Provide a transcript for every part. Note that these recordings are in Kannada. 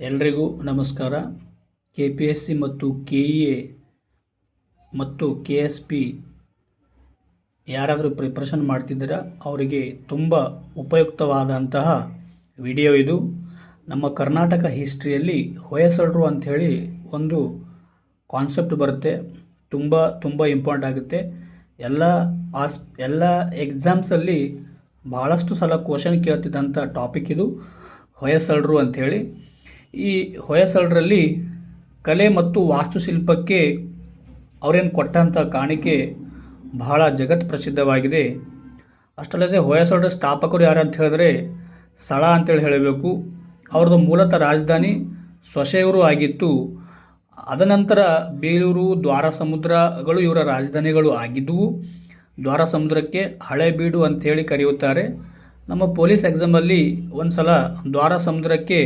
ಎಲ್ರಿಗೂ ನಮಸ್ಕಾರ. KPSC ಮತ್ತು KEA ಮತ್ತು KSP ಯಾರಾದರೂ ಪ್ರಿಪ್ರೇಷನ್ ಮಾಡ್ತಿದ್ದೀರಾ ಅವರಿಗೆ ತುಂಬ ಉಪಯುಕ್ತವಾದಂತಹ ವಿಡಿಯೋ ಇದು. ನಮ್ಮ ಕರ್ನಾಟಕ ಹಿಸ್ಟ್ರಿಯಲ್ಲಿ ಹೊಯ್ಸಳರು ಅಂಥೇಳಿ ಒಂದು ಕಾನ್ಸೆಪ್ಟ್ ಬರುತ್ತೆ. ತುಂಬ ಇಂಪಾರ್ಟೆಂಟ್ ಆಗುತ್ತೆ. ಎಲ್ಲ ಎಕ್ಸಾಮ್ಸಲ್ಲಿ ಭಾಳಷ್ಟು ಸಲ ಕ್ವಶನ್ ಕೇಳ್ತಿದ್ದಂಥ ಟಾಪಿಕ್ ಇದು, ಹೊಯ್ಸಳರು ಅಂಥೇಳಿ. ಈ ಹೊಯ್ಸಳರಲ್ಲಿ ಕಲೆ ಮತ್ತು ವಾಸ್ತುಶಿಲ್ಪಕ್ಕೆ ಅವರೇನು ಕೊಟ್ಟಂಥ ಕಾಣಿಕೆ ಬಹಳ ಜಗತ್ ಪ್ರಸಿದ್ಧವಾಗಿದೆ. ಅಷ್ಟಲ್ಲದೆ ಹೊಯ್ಸಳರ ಸ್ಥಾಪಕರು ಯಾರು ಅಂತ ಹೇಳಿದ್ರೆ ಸಳ ಅಂತೇಳಿ ಹೇಳಬೇಕು. ಅವ್ರದ್ದು ಮೂಲತಃ ರಾಜಧಾನಿ ಸೊಸೆಯೂರು ಆಗಿತ್ತು. ಅದನಂತರ ಬೇಲೂರು, ದ್ವಾರಸಮುದ್ರಗಳು ಇವರ ರಾಜಧಾನಿಗಳು ಆಗಿದ್ದವು. ದ್ವಾರಸಮುದ್ರಕ್ಕೆ ಹಳೇಬೀಡು ಅಂಥೇಳಿ ಕರೆಯುತ್ತಾರೆ. ನಮ್ಮ ಪೊಲೀಸ್ ಎಕ್ಸಾಮಲ್ಲಿ ಒಂದು ಸಲ ದ್ವಾರಸಮುದ್ರಕ್ಕೆ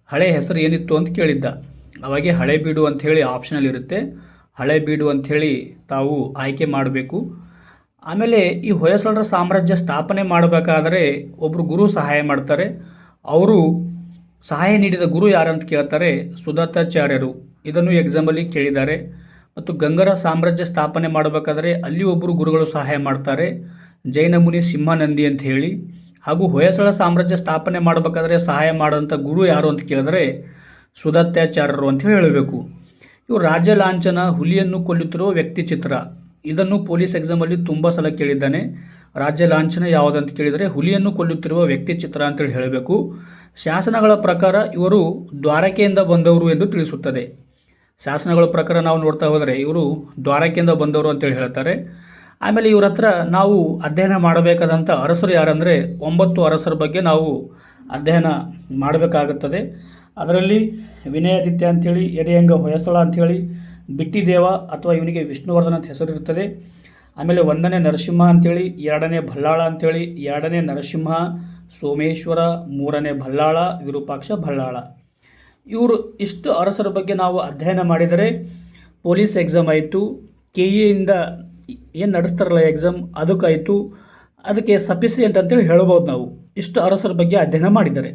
ಹಳೆ ಹೆಸರು ಏನಿತ್ತು ಅಂತ ಕೇಳಿದ್ದ. ಅವಾಗೆ ಹಳೇಬೀಡು ಅಂಥೇಳಿ ಆಪ್ಷನಲ್ಲಿ ಇರುತ್ತೆ. ಹಳೇಬೀಡು ಅಂಥೇಳಿ ತಾವು ಆಯ್ಕೆ ಮಾಡಬೇಕು. ಆಮೇಲೆ ಈ ಹೊಯ್ಸಳರ ಸಾಮ್ರಾಜ್ಯ ಸ್ಥಾಪನೆ ಮಾಡಬೇಕಾದರೆ ಒಬ್ಬರು ಗುರು ಸಹಾಯ ಮಾಡ್ತಾರೆ. ಅವರು ಸಹಾಯ ನೀಡಿದ ಗುರು ಯಾರಂತ ಕೇಳ್ತಾರೆ, ಸುದತ್ತಾಚಾರ್ಯರು. ಇದನ್ನು ಎಕ್ಸಾಮಲ್ಲಿ ಕೇಳಿದ್ದಾರೆ. ಮತ್ತು ಗಂಗರ ಸಾಮ್ರಾಜ್ಯ ಸ್ಥಾಪನೆ ಮಾಡಬೇಕಾದ್ರೆ ಅಲ್ಲಿ ಒಬ್ಬರು ಗುರುಗಳು ಸಹಾಯ ಮಾಡ್ತಾರೆ, ಜೈನ ಮುನಿ ಸಿಂಹಾನಂದಿ ಅಂತ ಹೇಳಿ. ಹಾಗೂ ಹೊಯ್ಸಳ ಸಾಮ್ರಾಜ್ಯ ಸ್ಥಾಪನೆ ಮಾಡಬೇಕಾದ್ರೆ ಸಹಾಯ ಮಾಡೋಂಥ ಗುರು ಯಾರು ಅಂತ ಕೇಳಿದ್ರೆ ಸುದತ್ತಾಚಾರ್ಯರು ಅಂತ ಹೇಳಬೇಕು. ಇವರು ರಾಜ್ಯ ಲಾಂಛನ, ಹುಲಿಯನ್ನು ಕೊಲ್ಲುತ್ತಿರುವ ವ್ಯಕ್ತಿ ಚಿತ್ರ, ಇದನ್ನು ಪೊಲೀಸ್ ಎಕ್ಸಾಮಲ್ಲಿ ತುಂಬ ಸಲ ಕೇಳಿದ್ದಾನೆ. ರಾಜ್ಯ ಲಾಂಛನ ಯಾವುದಂತ ಕೇಳಿದರೆ ಹುಲಿಯನ್ನು ಕೊಲ್ಲುತ್ತಿರುವ ವ್ಯಕ್ತಿ ಚಿತ್ರ ಅಂತೇಳಿ ಹೇಳಬೇಕು. ಶಾಸನಗಳ ಪ್ರಕಾರ ಇವರು ದ್ವಾರಕೆಯಿಂದ ಬಂದವರು ಎಂದು ತಿಳಿಸುತ್ತದೆ. ಶಾಸನಗಳ ಪ್ರಕಾರ ನಾವು ನೋಡ್ತಾ ಹೋದರೆ ಇವರು ದ್ವಾರಕೆಯಿಂದ ಬಂದವರು ಅಂತೇಳಿ ಹೇಳ್ತಾರೆ. ಆಮೇಲೆ ಇವ್ರ ಹತ್ರ ನಾವು ಅಧ್ಯಯನ ಮಾಡಬೇಕಾದಂಥ ಅರಸರು ಯಾರಂದರೆ 9 ಅರಸರ ಬಗ್ಗೆ ನಾವು ಅಧ್ಯಯನ ಮಾಡಬೇಕಾಗುತ್ತದೆ. ಅದರಲ್ಲಿ ವಿನಯಾದಿತ್ಯ ಅಂಥೇಳಿ, ಯರಿಯಂಗ ಹೊಯ್ಸಳ ಅಂಥೇಳಿ, ಬಿಟ್ಟಿದೇವ ಅಥವಾ ಇವನಿಗೆ ವಿಷ್ಣುವರ್ಧನ ಅಂತ ಹೆಸರಿರುತ್ತದೆ. ಆಮೇಲೆ 1ನೇ ನರಸಿಂಹ ಅಂಥೇಳಿ, 2ನೇ ಭಲ್ಲಾಳ ಅಂಥೇಳಿ, 2ನೇ ನರಸಿಂಹ, ಸೋಮೇಶ್ವರ, 3ನೇ ಭಲ್ಲಾಳ, ವಿರೂಪಾಕ್ಷ ಭಲ್ಲಾಳ. ಇವರು ಇಷ್ಟು ಅರಸರ ಬಗ್ಗೆ ನಾವು ಅಧ್ಯಯನ ಮಾಡಿದರೆ ಪೊಲೀಸ್ ಎಕ್ಸಾಮ್ ಆಯಿತು, KEಯಿಂದ ಏನು ನಡೆಸ್ತಾರಲ್ಲ ಎಕ್ಸಾಮ್ ಅದಕ್ಕಾಯಿತು, ಅದಕ್ಕೆ ಸಫಿಸಿಯೆಂಟ್ ಅಂತೇಳಿ ಹೇಳ್ಬೋದು. ನಾವು ಇಷ್ಟು ಅರಸರ ಬಗ್ಗೆ ಅಧ್ಯಯನ ಮಾಡಿದ್ದಾರೆ.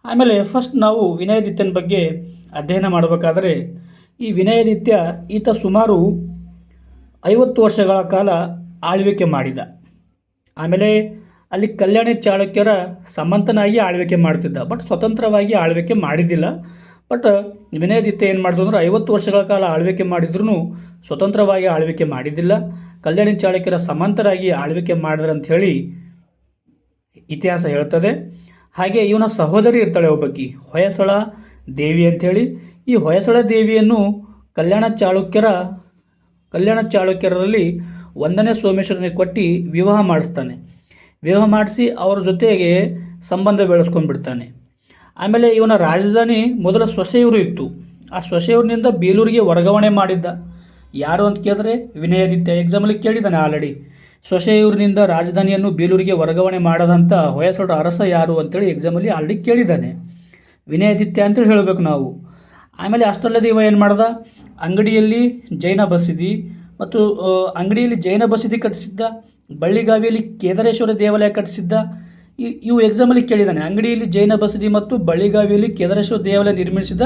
ಆಮೇಲೆ ಫಸ್ಟ್ ನಾವು ವಿನಯಾದಿತ್ಯನ ಬಗ್ಗೆ ಅಧ್ಯಯನ ಮಾಡಬೇಕಾದ್ರೆ, ಈ ವಿನಯಾದಿತ್ಯ ಈತ ಸುಮಾರು 50 ವರ್ಷಗಳ ಕಾಲ ಆಳ್ವಿಕೆ ಮಾಡಿದ. ಆಮೇಲೆ ಅಲ್ಲಿ ಕಲ್ಯಾಣಿ ಚಾಳುಕ್ಯರ ಸಮಂತನಾಗಿ ಆಳ್ವಿಕೆ ಮಾಡ್ತಿದ್ದ, ಬಟ್ ಸ್ವತಂತ್ರವಾಗಿ ಆಳ್ವಿಕೆ ಮಾಡಿದ್ದಿಲ್ಲ. ಬಟ್ ವಿನಯಾದಿತ್ಯ ಏನು ಮಾಡಿದ್ರು ಅಂದರೆ 50 ವರ್ಷಗಳ ಕಾಲ ಆಳ್ವಿಕೆ ಮಾಡಿದ್ರೂ ಸ್ವತಂತ್ರವಾಗಿ ಆಳ್ವಿಕೆ ಮಾಡಿದ್ದಿಲ್ಲ, ಕಲ್ಯಾಣಿ ಚಾಳುಕ್ಯರ ಸಮಂತರಾಗಿ ಆಳ್ವಿಕೆ ಮಾಡಿದ್ರು ಅಂಥೇಳಿ ಇತಿಹಾಸ ಹೇಳ್ತದೆ. ಹಾಗೆ ಇವನ ಸಹೋದರಿ ಇರ್ತಾಳೆ ಒಬ್ಬಾಕಿ, ಹೊಯ್ಸಳ ದೇವಿ ಅಂಥೇಳಿ. ಈ ಹೊಯ್ಸಳ ದೇವಿಯನ್ನು ಕಲ್ಯಾಣ ಚಾಳುಕ್ಯರಲ್ಲಿ 1ನೇ ಸೋಮೇಶ್ವರನಿಗೆ ಕೊಟ್ಟು ವಿವಾಹ ಮಾಡಿಸ್ತಾನೆ. ವಿವಾಹ ಮಾಡಿಸಿ ಅವ್ರ ಜೊತೆಗೆ ಸಂಬಂಧ ಬೆಳೆಸ್ಕೊಂಡ್ಬಿಡ್ತಾನೆ. ಆಮೇಲೆ ಇವನ ರಾಜಧಾನಿ ಮೊದಲ ಸೊಸೆಯೂರು ಇತ್ತು. ಆ ಸೊಸೆಯೂರಿನಿಂದ ಬೇಲೂರಿಗೆ ವರ್ಗಾವಣೆ ಮಾಡಿದ್ದ. ಯಾರು ಅಂತ ಕೇಳಿದ್ರೆ ವಿನಯಾದಿತ್ಯ. ಎಕ್ಸಾಮಲ್ಲಿ ಕೇಳಿದ್ದಾನೆ ಆಲ್ರೆಡಿ. ಸೊಸೆಯೂರಿನಿಂದ ರಾಜಧಾನಿಯನ್ನು ಬೇಲೂರಿಗೆ ವರ್ಗಾವಣೆ ಮಾಡದಂಥ ಹೊಯ್ಸಳರ ಅರಸ ಯಾರು ಅಂತೇಳಿ ಎಕ್ಸಾಮಲ್ಲಿ ಆಲ್ರೆಡಿ ಕೇಳಿದ್ದಾನೆ, ವಿನಯಾದಿತ್ಯ ಅಂತೇಳಿ ಹೇಳಬೇಕು ನಾವು. ಆಮೇಲೆ ಅಷ್ಟಲ್ಲದೆ ಇವ ಏನು ಮಾಡ್ದ, ಅಂಗಡಿಯಲ್ಲಿ ಜೈನ ಬಸದಿ ಮತ್ತು ಅಂಗಡಿಯಲ್ಲಿ ಜೈನ ಬಸದಿ ಕಟ್ಟಿಸಿದ್ದ, ಬಳ್ಳಿಗಾವಿಯಲ್ಲಿ ಕೇದಾರೇಶ್ವರ ದೇವಾಲಯ ಕಟ್ಟಿಸಿದ್ದ. ಇವು ಎಕ್ಸಾಮಲ್ಲಿ ಕೇಳಿದ್ದಾನೆ. ಅಂಗಡಿಯಲ್ಲಿ ಜೈನ ಬಸದಿ ಮತ್ತು ಬಳ್ಳಿಗಾವಿಯಲ್ಲಿ ಕೇದಾರೇಶ್ವರ ದೇವಾಲಯ ನಿರ್ಮಿಸಿದ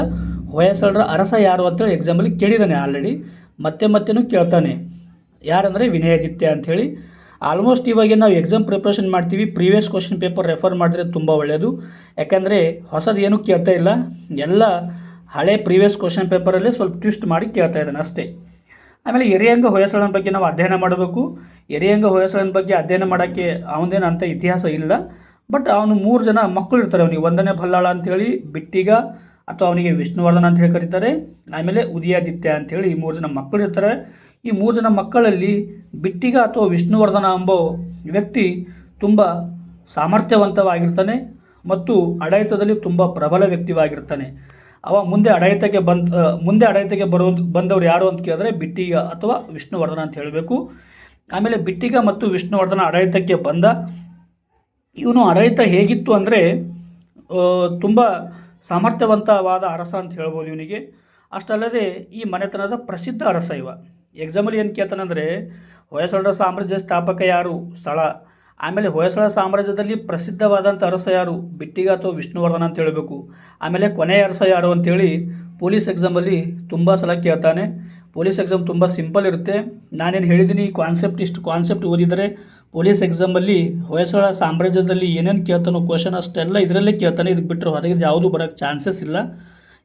ಹೊಯ್ಸಳರ ಅರಸ ಯಾರು ಅಂತೇಳಿ ಎಕ್ಸಾಮಲ್ಲಿ ಕೇಳಿದ್ದಾನೆ ಆಲ್ರೆಡಿ. ಮತ್ತೆನೂ ಕೇಳ್ತಾನೆ, ಯಾರಂದರೆ ವಿನಯಾದಿತ್ಯ ಅಂಥೇಳಿ. ಆಲ್ಮೋಸ್ಟ್ ಇವಾಗ ನಾವು ಎಕ್ಸಾಮ್ ಪ್ರಿಪ್ರೇಷನ್ ಮಾಡ್ತೀವಿ, ಪ್ರೀವಿಯಸ್ ಕ್ವಶನ್ ಪೇಪರ್ ರೆಫರ್ ಮಾಡಿದ್ರೆ ತುಂಬ ಒಳ್ಳೆಯದು. ಯಾಕಂದರೆ ಹೊಸದು ಏನೂ ಕೇಳ್ತಾ ಇಲ್ಲ, ಎಲ್ಲ ಹಳೆ ಪ್ರೀವಿಯಸ್ ಕ್ವಶನ್ ಪೇಪರಲ್ಲೇ ಸ್ವಲ್ಪ ಟ್ವಿಸ್ಟ್ ಮಾಡಿ ಕೇಳ್ತಾ ಇದ್ದಾನೆ ಅಷ್ಟೇ. ಆಮೇಲೆ ಯರಿಯಂಗ ಹೊಯ್ಸಳನ ಬಗ್ಗೆ ನಾವು ಅಧ್ಯಯನ ಮಾಡಬೇಕು. ಯರಿಯಂಗ ಹೊಯ್ಸಳನ ಬಗ್ಗೆ ಅಧ್ಯಯನ ಮಾಡೋಕ್ಕೆ ಅವನದೇನು ಅಂಥ ಇತಿಹಾಸ ಇಲ್ಲ. ಬಟ್ ಅವನು 3 ಜನ ಮಕ್ಕಳು ಇರ್ತಾರೆ ಅವನಿಗೆ. 1ನೇ ಭಲ್ಲಾಳ ಅಂಥೇಳಿ, ಬಿಟ್ಟಿಗ ಅಥವಾ ಅವನಿಗೆ ವಿಷ್ಣುವರ್ಧನ ಅಂಥೇಳಿ ಕರೀತಾರೆ. ಆಮೇಲೆ ಉದಯಾದಿತ್ಯ ಅಂಥೇಳಿ ಈ 3 ಜನ ಮಕ್ಕಳು ಇರ್ತಾರೆ. ಈ 3 ಜನ ಮಕ್ಕಳಲ್ಲಿ ಬಿಟ್ಟಿಗ ಅಥವಾ ವಿಷ್ಣುವರ್ಧನ ಎಂಬ ವ್ಯಕ್ತಿ ತುಂಬ ಸಾಮರ್ಥ್ಯವಂತವಾಗಿರ್ತಾನೆ ಮತ್ತು ಆಡಳಿತದಲ್ಲಿ ತುಂಬ ಪ್ರಬಲ ವ್ಯಕ್ತಿವಾಗಿರ್ತಾನೆ. ಅವ ಮುಂದೆ ಆಡಳಿತಕ್ಕೆ ಬಂದವರು ಯಾರು ಅಂತ ಕೇಳಿದ್ರೆ ಬಿಟ್ಟಿಗ ಅಥವಾ ವಿಷ್ಣುವರ್ಧನ ಅಂತ ಹೇಳಬೇಕು. ಆಮೇಲೆ ಬಿಟ್ಟಿಗ ಮತ್ತು ವಿಷ್ಣುವರ್ಧನ ಆಡಳಿತಕ್ಕೆ ಬಂದ. ಇವನು ಆಡಳಿತ ಹೇಗಿತ್ತು ಅಂದರೆ ತುಂಬ ಸಾಮರ್ಥ್ಯವಂತವಾದ ಅರಸ ಅಂತ ಹೇಳ್ಬೋದು ಇವನಿಗೆ. ಅಷ್ಟಲ್ಲದೆ ಈ ಮನೆತನದ ಪ್ರಸಿದ್ಧ ಅರಸ ಇವ. ಎಕ್ಸಾಮಲ್ಲಿ ಏನು ಕೇಳ್ತಾನಂದರೆ ಹೊಯ್ಸಳರ ಸಾಮ್ರಾಜ್ಯ ಸ್ಥಾಪಕ ಯಾರು, ಸಳ. ಆಮೇಲೆ ಹೊಯ್ಸಳ ಸಾಮ್ರಾಜ್ಯದಲ್ಲಿ ಪ್ರಸಿದ್ಧವಾದಂಥ ಅರಸ ಯಾರು, ಬಿಟ್ಟಿಗ ಅಥವಾ ವಿಷ್ಣುವರ್ಧನ ಅಂತ ಹೇಳಬೇಕು. ಆಮೇಲೆ ಕೊನೆಯ ಅರಸ ಯಾರು ಅಂತೇಳಿ ಪೊಲೀಸ್ ಎಕ್ಸಾಮಲ್ಲಿ ತುಂಬ ಸಲ ಕೇಳ್ತಾನೆ. ಪೊಲೀಸ್ ಎಕ್ಸಾಮ್ ತುಂಬ ಸಿಂಪಲ್ ಇರುತ್ತೆ. ನಾನೇನು ಹೇಳಿದ್ದೀನಿ ಇಷ್ಟು ಕಾನ್ಸೆಪ್ಟ್ ಓದಿದರೆ ಪೊಲೀಸ್ ಎಕ್ಸಾಮಲ್ಲಿ ಹೊಯ್ಸಳ ಸಾಮ್ರಾಜ್ಯದಲ್ಲಿ ಏನೇನು ಕೇಳ್ತಾನೋ ಕ್ವಶನ್ ಅಷ್ಟೆಲ್ಲ ಇದರಲ್ಲೇ ಕೇಳ್ತಾನೆ. ಇದಕ್ಕೆ ಬಿಟ್ಟರೆ ಹೊರಗೆ ಯಾವುದು ಬರೋಕ್ಕೆ ಚಾನ್ಸಸ್ ಇಲ್ಲ.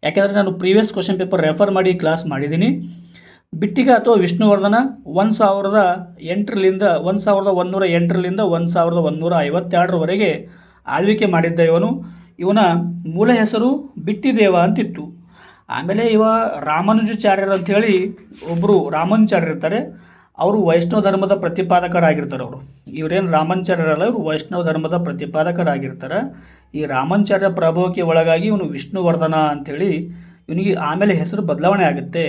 ಯಾಕೆಂದರೆ ನಾನು ಪ್ರೀವಿಯಸ್ ಕ್ವಶನ್ ಪೇಪರ್ ರೆಫರ್ ಮಾಡಿ ಕ್ಲಾಸ್ ಮಾಡಿದ್ದೀನಿ. ಬಿಟ್ಟಿಗ ಅಥವಾ ವಿಷ್ಣುವರ್ಧನ 1108ರಿಂದ 1152 ಆಳ್ವಿಕೆ ಮಾಡಿದ್ದ ಇವನ ಮೂಲ ಹೆಸರು ಬಿಟ್ಟಿದೇವ ಅಂತಿತ್ತು. ಆಮೇಲೆ ರಾಮಾನುಜಾಚಾರ್ಯರು ಅಂಥೇಳಿ ಒಬ್ಬರು ರಾಮಾನುಜಾಚಾರ್ಯರು ಇರ್ತಾರೆ. ಅವರು ವೈಷ್ಣವ ಧರ್ಮದ ಪ್ರತಿಪಾದಕರಾಗಿರ್ತಾರೆ. ಇವರೇನು ರಾಮಾನುಜಾಚಾರ್ಯರಲ್ಲ, ಇವರು ವೈಷ್ಣವ ಧರ್ಮದ ಪ್ರತಿಪಾದಕರಾಗಿರ್ತಾರೆ. ಈ ರಾಮಾನುಜಾಚಾರ್ಯ ಪ್ರಭಾವಕ್ಕೆ ಒಳಗಾಗಿ ಇವನು ವಿಷ್ಣುವರ್ಧನ ಅಂಥೇಳಿ ಇವನಿಗೆ ಆಮೇಲೆ ಹೆಸರು ಬದಲಾವಣೆ ಆಗುತ್ತೆ.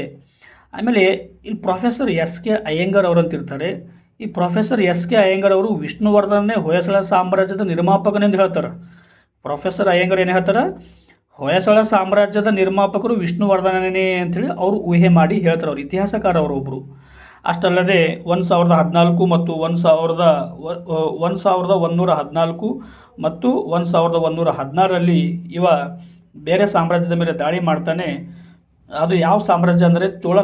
ಆಮೇಲೆ ಇಲ್ಲಿ ಪ್ರೊಫೆಸರ್ ಎಸ್ ಕೆ ಅಯ್ಯಂಗಾರ್ ಅವರು ಅಂತಿರ್ತಾರೆ. ಈ ಪ್ರೊಫೆಸರ್ ಎಸ್ ಕೆ ಅಯ್ಯಂಗಾರ್ ಅವರು ವಿಷ್ಣುವರ್ಧನನೇ ಹೊಯ್ಸಳ ಸಾಮ್ರಾಜ್ಯದ ನಿರ್ಮಾಪಕನೆಂದು ಹೇಳ್ತಾರೆ. ಪ್ರೊಫೆಸರ್ ಅಯ್ಯಂಗಾರ್ ಏನು ಹೇಳ್ತಾರೆ, ಹೊಯ್ಸಳ ಸಾಮ್ರಾಜ್ಯದ ನಿರ್ಮಾಪಕರು ವಿಷ್ಣುವರ್ಧನನೇ ಅಂಥೇಳಿ ಅವರು ಊಹೆ ಮಾಡಿ ಹೇಳ್ತಾರೆ. ಅವರು ಇತಿಹಾಸಕಾರ ಅವರೊಬ್ಬರು. ಅಷ್ಟಲ್ಲದೆ 1114 ಮತ್ತು 1114 ಮತ್ತು 1116ರಲ್ಲಿ ಬೇರೆ ಸಾಮ್ರಾಜ್ಯದ ಮೇಲೆ ದಾಳಿ ಮಾಡ್ತಾನೆ. ಅದು ಯಾವ ಸಾಮ್ರಾಜ್ಯ ಅಂದರೆ ಚೋಳ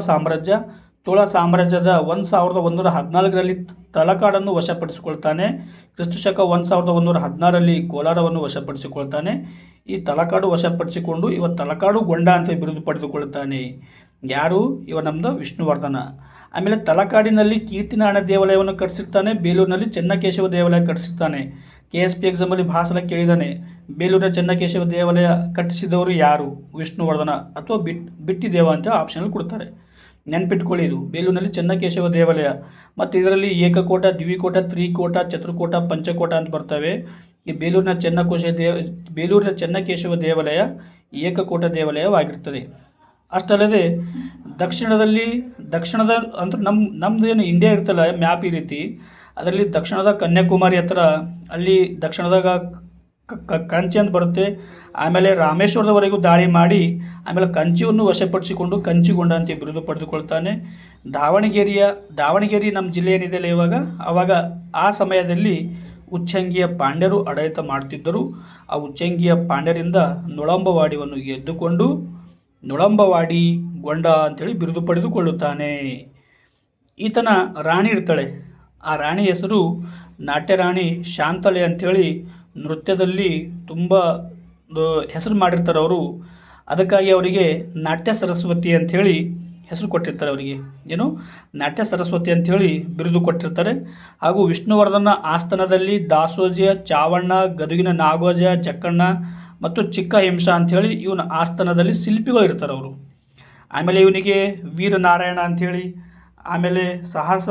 ಸಾಮ್ರಾಜ್ಯದ 1114ರಲ್ಲಿ ತಲಕಾಡನ್ನು ವಶಪಡಿಸಿಕೊಳ್ತಾನೆ. ಕ್ರಿಸ್ತಶಕ 1116ರಲ್ಲಿ ಕೋಲಾರವನ್ನು ವಶಪಡಿಸಿಕೊಳ್ತಾನೆ. ಈ ತಲಕಾಡು ವಶಪಡಿಸಿಕೊಂಡು ತಲಕಾಡು ಗೊಂಡ ಅಂತ ಬಿರುದು ಪಡೆದುಕೊಳ್ತಾನೆ. ಯಾರು? ನಮ್ಮದು ವಿಷ್ಣುವರ್ಧನ. ಆಮೇಲೆ ತಲಕಾಡಿನಲ್ಲಿ ಕೀರ್ತಿನಾರಾಯಣ ದೇವಾಲಯವನ್ನು ಕಟ್ಟಿಸಿರ್ತಾನೆ. ಬೇಲೂರಿನಲ್ಲಿ ಚೆನ್ನಕೇಶವ ದೇವಾಲಯ ಕಟ್ಟಿಸಿರ್ತಾನೆ. KSP ಎಕ್ಸಾಮಲ್ಲಿ ಭಾಳ ಸಲ ಕೇಳಿದ್ದಾನೆ. ಬೇಲೂರಿನ ಚೆನ್ನಕೇಶವ ದೇವಾಲಯ ಕಟ್ಟಿಸಿದವರು ಯಾರು? ವಿಷ್ಣುವರ್ಧನ ಅಥವಾ ಬಿಟ್ಟಿದೇವ ಅಂತ ಆಪ್ಷನಲ್ಲಿ ಕೊಡ್ತಾರೆ. ನೆನ್ಪಿಟ್ಕೊಳ್ಳಿ, ಇದು ಬೇಲೂರಿನಲ್ಲಿ ಚೆನ್ನಕೇಶವ ದೇವಾಲಯ. ಮತ್ತು ಇದರಲ್ಲಿ ಏಕಕೋಟ, ದ್ವಿಕೋಟ, ತ್ರಿಕೋಟ, ಚತುರ್ಕೋಟ, ಪಂಚಕೋಟ ಅಂತ ಬರ್ತವೆ. ಈ ಬೇಲೂರಿನ ಚೆನ್ನಕೇಶವ ದೇವಾಲಯ ಏಕಕೋಟ ದೇವಾಲಯವಾಗಿರ್ತದೆ. ಅಷ್ಟಲ್ಲದೆ ದಕ್ಷಿಣದ ಅಂದ್ರೆ ನಮ್ಮದು ಏನು ಇಂಡಿಯಾ ಇರ್ತಲ್ಲ ಮ್ಯಾಪ್ ಈ ರೀತಿ, ಅದರಲ್ಲಿ ದಕ್ಷಿಣದ ಕನ್ಯಾಕುಮಾರಿ ಹತ್ರ ಅಲ್ಲಿ ದಕ್ಷಿಣದಾಗ ಕಂಚಿ ಅಂತ ಬರುತ್ತೆ. ಆಮೇಲೆ ರಾಮೇಶ್ವರದವರೆಗೂ ದಾಳಿ ಮಾಡಿ ಆಮೇಲೆ ಕಂಚಿಯನ್ನು ವಶಪಡಿಸಿಕೊಂಡು ಕಂಚಿಗೊಂಡ ಅಂತ ಬಿರುದು ಪಡೆದುಕೊಳ್ತಾನೆ. ದಾವಣಗೆರೆ ನಮ್ಮ ಜಿಲ್ಲೆ ಏನಿದೆಯಲ್ಲ ಆವಾಗ ಆ ಸಮಯದಲ್ಲಿ ಉಚ್ಚಂಗಿಯ ಪಾಂಡ್ಯರು ಆಡಳಿತ ಮಾಡ್ತಿದ್ದರು. ಆ ಉಚ್ಚಂಗಿಯ ಪಾಂಡ್ಯರಿಂದ ನೊಳಂಬವಾಡಿಯನ್ನು ಗೆದ್ದುಕೊಂಡು ನೊಳಂಬವಾಡಿ ಗೊಂಡ ಅಂಥೇಳಿ ಬಿರುದು ಪಡೆದುಕೊಳ್ಳುತ್ತಾನೆ. ಈತನ ರಾಣಿ ಇರ್ತಾಳೆ. ಆ ರಾಣಿ ಹೆಸರು ನಾಟ್ಯರಾಣಿ ಶಾಂತಲೆ ಅಂಥೇಳಿ ನೃತ್ಯದಲ್ಲಿ ತುಂಬ ಹೆಸರು ಮಾಡಿರ್ತಾರೆ ಅವರು. ಅದಕ್ಕಾಗಿ ಅವರಿಗೆ ನಾಟ್ಯ ಸರಸ್ವತಿ ಅಂಥೇಳಿ ಹೆಸರು ಕೊಟ್ಟಿರ್ತಾರೆ. ಅವರಿಗೆ ನಾಟ್ಯ ಸರಸ್ವತಿ ಅಂಥೇಳಿ ಬಿರುದು ಕೊಟ್ಟಿರ್ತಾರೆ. ಹಾಗೂ ವಿಷ್ಣುವರ್ಧನ ಆಸ್ಥಾನದಲ್ಲಿ ದಾಸೋಜ, ಚಾವಣ್ಣ, ಗದುಗಿನ ನಾಗೋಜ, ಜಕ್ಕಣ್ಣ ಮತ್ತು ಚಿಕ್ಕ ಹಿಂಸ ಅಂಥೇಳಿ ಇವನ ಆಸ್ಥಾನದಲ್ಲಿ ಶಿಲ್ಪಿಗಳು ಇರ್ತಾರೆ ಅವರು. ಆಮೇಲೆ ಇವನಿಗೆ ವೀರನಾರಾಯಣ ಅಂಥೇಳಿ, ಆಮೇಲೆ ಸಾಹಸ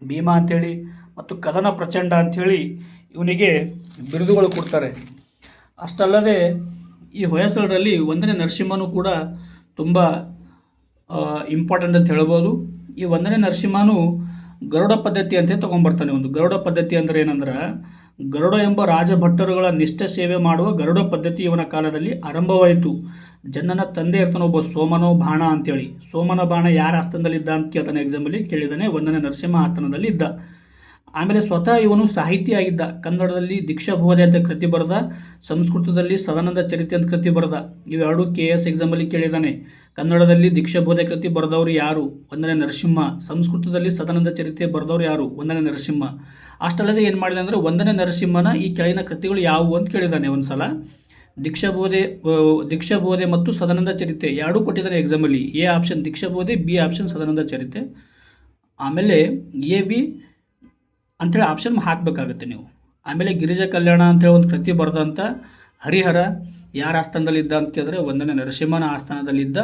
ಭೀಮ ಅಂಥೇಳಿ ಮತ್ತು ಕದನ ಪ್ರಚಂಡ ಅಂಥೇಳಿ ಇವನಿಗೆ ಬಿರುದುಗಳು ಕೊಡ್ತಾರೆ. ಅಷ್ಟಲ್ಲದೆ ಈ ಹೊಯ್ಸಳರಲ್ಲಿ 1ನೇ ನರಸಿಂಹನೂ ಕೂಡ ತುಂಬ ಇಂಪಾರ್ಟೆಂಟ್ ಅಂತ ಹೇಳ್ಬೋದು. ಈ 1ನೇ ನರಸಿಂಹನು ಗರುಡ ಪದ್ಧತಿ ಅಂತ ತೊಗೊಂಬರ್ತಾನೆ. ಗರುಡ ಪದ್ಧತಿ ಅಂದರೆ ಏನಂದ್ರೆ, ಗರುಡ ಎಂಬ ರಾಜಭಟ್ಟರುಗಳ ನಿಷ್ಠ ಸೇವೆ ಮಾಡುವ ಗರುಡ ಪದ್ಧತಿ ಇವನ ಕಾಲದಲ್ಲಿ ಆರಂಭವಾಯಿತು. ಜನನ ತಂದೆ ಇರ್ತಾನೆ ಒಬ್ಬ ಸೋಮನೋ ಬಾಣ ಅಂತೇಳಿ. ಸೋಮನ ಬಾಣ ಯಾರ ಆಸ್ಥಾನದಲ್ಲಿದ್ದ ಅಂತ ಕೇಳ್ತಾನೆ ಎಕ್ಸಾಮಲ್ಲಿ, ಕೇಳಿದ್ದಾನೆ. 1ನೇ ನರಸಿಂಹ ಆಸ್ಥಾನದಲ್ಲಿ ಇದ್ದ. ಆಮೇಲೆ ಸ್ವತಃ ಇವನು ಸಾಹಿತಿ ಆಗಿದ್ದ. ಕನ್ನಡದಲ್ಲಿ ದೀಕ್ಷಾಬೋಧೆ ಅಂತ ಕೃತಿ ಬರೆದ, ಸಂಸ್ಕೃತದಲ್ಲಿ ಸದಾನಂದ ಚರಿತೆ ಅಂತ ಕೃತಿ ಬರೆದ. ಇವೆರಡು KS ಎಕ್ಸಾಮಲ್ಲಿ ಕೇಳಿದ್ದಾನೆ. ಕನ್ನಡದಲ್ಲಿ ದೀಕ್ಷಾಬೋಧೆ ಕೃತಿ ಬರೆದವರು ಯಾರು? 1ನೇ ನರಸಿಂಹ. ಸಂಸ್ಕೃತದಲ್ಲಿ ಸದಾನಂದ ಚರಿತೆ ಬರೆದವರು ಯಾರು? 1ನೇ ನರಸಿಂಹ. ಅಷ್ಟಲ್ಲದೆ ಏನು ಮಾಡಿದೆ ಅಂದರೆ 1ನೇ ನರಸಿಂಹನ ಈ ಕೆಳಗಿನ ಕೃತಿಗಳು ಯಾವುವು ಅಂತ ಕೇಳಿದ್ದಾನೆ ಒಂದ್ಸಲ. ದೀಕ್ಷಾಬೋಧೆ ಮತ್ತು ಸದಾನಂದ ಚರಿತೆ ಎರಡೂ ಕೊಟ್ಟಿದ್ದಾನೆ ಎಕ್ಸಾಮಲ್ಲಿ. A option Deekshabodhe, B option Sadananda Charite. ಆಮೇಲೆ AB ಅಂಥೇಳಿ ಆಪ್ಷನ್ ಹಾಕಬೇಕಾಗುತ್ತೆ ನೀವು. ಆಮೇಲೆ ಗಿರಿಜಾ ಕಲ್ಯಾಣ ಅಂಥೇಳಿ ಒಂದು ಕೃತಿ ಬರೆದಂಥ ಹರಿಹರ ಯಾರ ಆಸ್ಥಾನದಲ್ಲಿದ್ದ ಅಂತ ಕೇಳಿದ್ರೆ 1ನೇ ನರಸಿಂಹನ ಆಸ್ಥಾನದಲ್ಲಿದ್ದ.